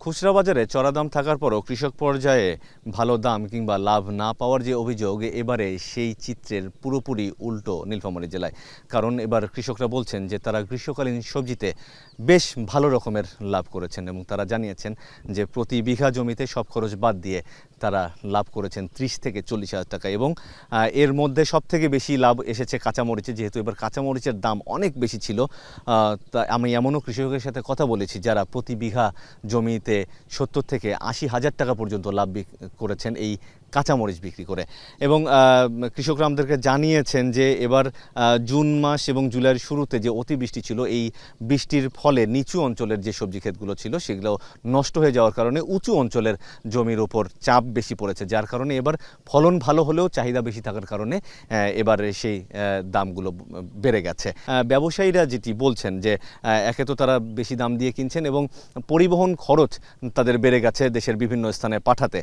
খুচরা বাজারে চড়া দাম থাকার পরও কৃষক পর্যায়ে ভালো দাম কিংবা লাভ না পাওয়ার যে অভিযোগ, এবারে সেই চিত্রের পুরোপুরি উল্টো নীলফামারী জেলায়। কারণ এবার কৃষকরা বলছেন যে তারা গ্রীষ্মকালীন সবজিতে বেশ ভালো রকমের লাভ করেছেন এবং তারা জানিয়েছেন যে প্রতি বিঘা জমিতে সব খরচ বাদ দিয়ে তারা লাভ করেছেন 30 থেকে 40 হাজার টাকা। এবং এর মধ্যে সবথেকে বেশি লাভ এসেছে কাঁচামরিচে, যেহেতু এবার কাঁচামরিচের দাম অনেক বেশি ছিল। তা আমি এমনও কৃষকের সাথে কথা বলেছি যারা প্রতি বিঘা জমিতে 70 থেকে 80 হাজার টাকা পর্যন্ত লাভ করেছেন এই কাঁচামরিচ বিক্রি করে। এবং কৃষকরা আমাদেরকে জানিয়েছেন যে এবার জুন মাস এবং জুলাইয়ের শুরুতে যে অতিবৃষ্টি ছিল, এই বৃষ্টির ফলে নিচু অঞ্চলের যে সবজি ক্ষেতগুলো ছিল সেগুলো নষ্ট হয়ে যাওয়ার কারণে উঁচু অঞ্চলের জমির ওপর চাপ বেশি পড়েছে, যার কারণে এবার ফলন ভালো হলেও চাহিদা বেশি থাকার কারণে এবার সেই দামগুলো বেড়ে গেছে। ব্যবসায়ীরা যেটি বলছেন যে একে তো তারা বেশি দাম দিয়ে কিনছেন এবং পরিবহন খরচ তাদের বেড়ে গেছে দেশের বিভিন্ন স্থানে পাঠাতে।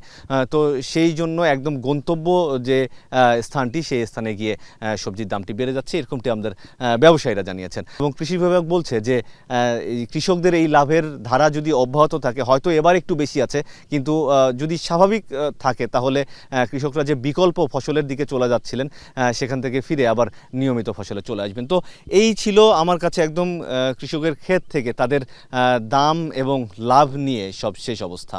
তো সেই জন্য একদম গন্তব্য যে স্থানটি, সেই স্থানে গিয়ে সবজির দামটি বেড়ে যাচ্ছে, এরকমটি আমাদের ব্যবসায়ীরা জানিয়েছেন। এবং কৃষি বিভাগ বলছে যে কৃষকদের এই লাভের ধারা যদি অব্যাহত থাকে, হয়তো এবার একটু বেশি আছে, কিন্তু যদি স্বাভাবিক থাকে তাহলে কৃষকরা যে বিকল্প ফসলের দিকে চলে যাচ্ছিলেন সেখান থেকে ফিরে আবার নিয়মিত ফসলে চলে আসবেন। তো এই ছিল আমার কাছে একদম কৃষকের ক্ষেত থেকে তাদের দাম এবং লাভ নিয়ে সব শেষ অবস্থা।